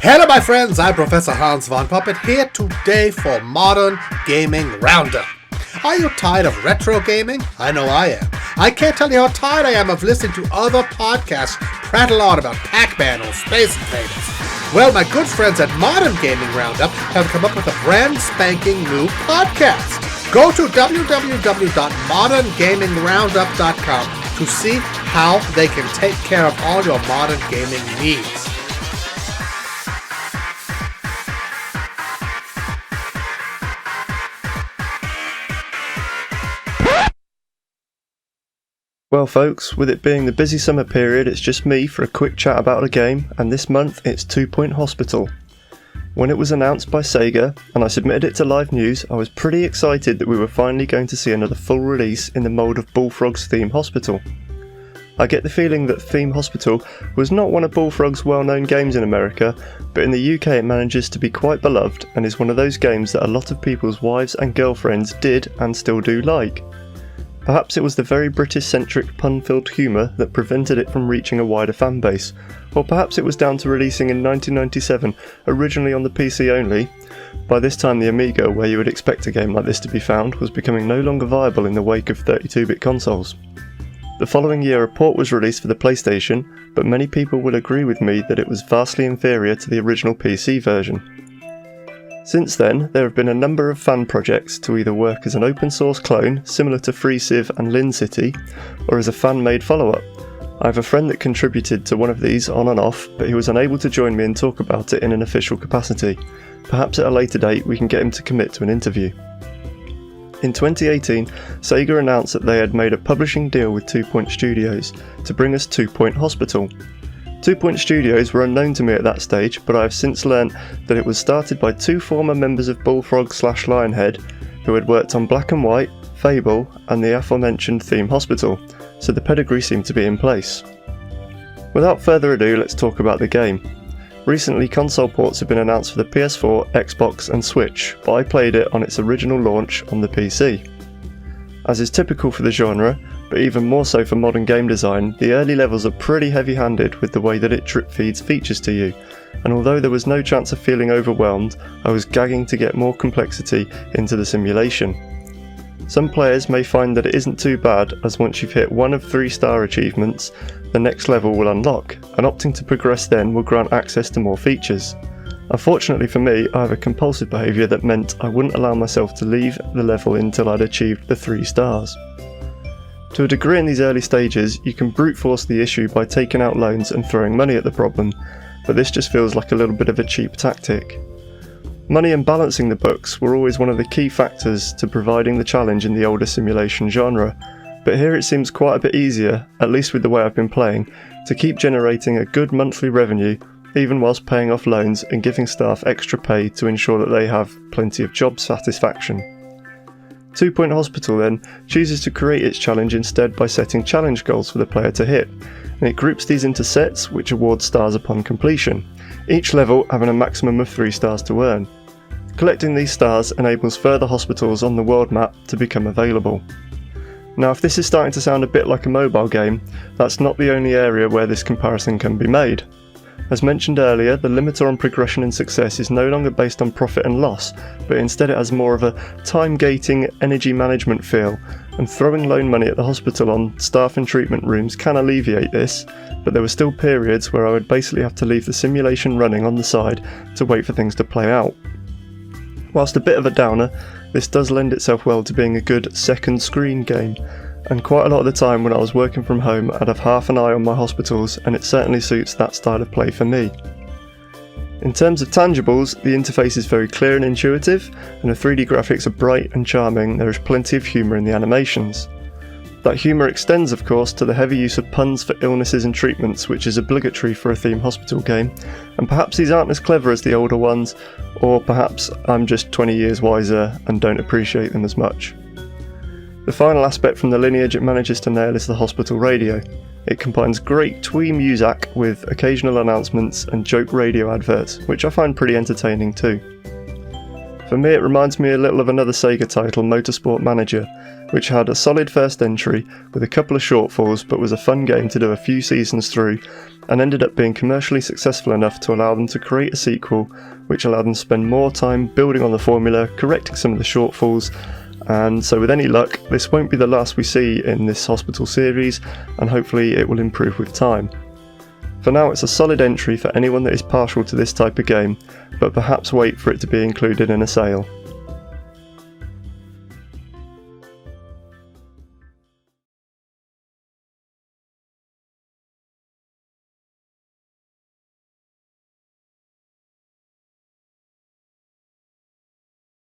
Hello my friends, I'm Professor Hans von Puppet here today for Modern Gaming Roundup. Are you tired of retro gaming? I know I am. I can't tell you how tired I am of listening to other podcasts prattle on about Pac-Man or Space Invaders. Well, my good friends at Modern Gaming Roundup have come up with a brand spanking new podcast. Go to www.moderngamingroundup.com to see how they can take care of all your modern gaming needs. Well folks, with it being the busy summer period, it's just me for a quick chat about a game, and this month it's 2 Point Hospital. When it was announced by Sega, and I submitted it to Live News, I was pretty excited that we were finally going to see another full release in the mould of Bullfrog's Theme Hospital. I get the feeling that Theme Hospital was not one of Bullfrog's well-known games in America, but in the UK it manages to be quite beloved and is one of those games that a lot of people's wives and girlfriends did and still do like. Perhaps it was the very British-centric pun-filled humour that prevented it from reaching a wider fanbase, or perhaps it was down to releasing in 1997, originally on the PC only. By this time the Amiga, where you would expect a game like this to be found, was becoming no longer viable in the wake of 32-bit consoles. The following year a port was released for the PlayStation, but many people will agree with me that it was vastly inferior to the original PC version. Since then, there have been a number of fan projects to either work as an open source clone, similar to FreeCiv and Lin City, or as a fan-made follow-up. I have a friend that contributed to one of these on and off, but he was unable to join me and talk about it in an official capacity. Perhaps at a later date we can get him to commit to an interview. In 2018, Sega announced that they had made a publishing deal with 2 Point Studios to bring us 2 Point Hospital. 2 Point Studios were unknown to me at that stage, but I have since learnt that it was started by two former members of Bullfrog/Lionhead who had worked on Black and White, Fable and the aforementioned Theme Hospital, so the pedigree seemed to be in place. Without further ado, let's talk about the game. Recently console ports have been announced for the PS4, Xbox and Switch, but I played it on its original launch on the PC. As is typical for the genre, but even more so for modern game design, the early levels are pretty heavy-handed with the way that it drip feeds features to you, and although there was no chance of feeling overwhelmed, I was gagging to get more complexity into the simulation. Some players may find that it isn't too bad, as once you've hit one of 3-star achievements, the next level will unlock, and opting to progress then will grant access to more features. Unfortunately for me, I have a compulsive behaviour that meant I wouldn't allow myself to leave the level until I'd achieved the 3 stars. To a degree in these early stages, you can brute force the issue by taking out loans and throwing money at the problem, but this just feels like a little bit of a cheap tactic. Money and balancing the books were always one of the key factors to providing the challenge in the older simulation genre, but here it seems quite a bit easier, at least with the way I've been playing, to keep generating a good monthly revenue even whilst paying off loans and giving staff extra pay to ensure that they have plenty of job satisfaction. 2 Point Hospital then chooses to create its challenge instead by setting challenge goals for the player to hit, and it groups these into sets which award stars upon completion, each level having a maximum of 3 stars to earn. Collecting these stars enables further hospitals on the world map to become available. Now if this is starting to sound a bit like a mobile game, that's not the only area where this comparison can be made. As mentioned earlier, the limiter on progression and success is no longer based on profit and loss, but instead it has more of a time-gating, energy management feel, and throwing loan money at the hospital on staff and treatment rooms can alleviate this, but there were still periods where I would basically have to leave the simulation running on the side to wait for things to play out. Whilst a bit of a downer, this does lend itself well to being a good second screen game, and quite a lot of the time when I was working from home I'd have half an eye on my hospitals, and it certainly suits that style of play for me. In terms of tangibles, the interface is very clear and intuitive, and the 3D graphics are bright and charming. There is plenty of humour in the animations. That humour extends of course to the heavy use of puns for illnesses and treatments, which is obligatory for a Theme Hospital game, and perhaps these aren't as clever as the older ones, or perhaps I'm just 20 years wiser and don't appreciate them as much. The final aspect from the lineage it manages to nail is the hospital radio. It combines great twee music with occasional announcements and joke radio adverts, which I find pretty entertaining too. For me, it reminds me a little of another Sega title, Motorsport Manager, which had a solid first entry with a couple of shortfalls but was a fun game to do a few seasons through, and ended up being commercially successful enough to allow them to create a sequel which allowed them to spend more time building on the formula, correcting some of the shortfalls, and so with any luck this won't be the last we see in this Hospital series, and hopefully it will improve with time. For now, it's a solid entry for anyone that is partial to this type of game, but perhaps wait for it to be included in a sale.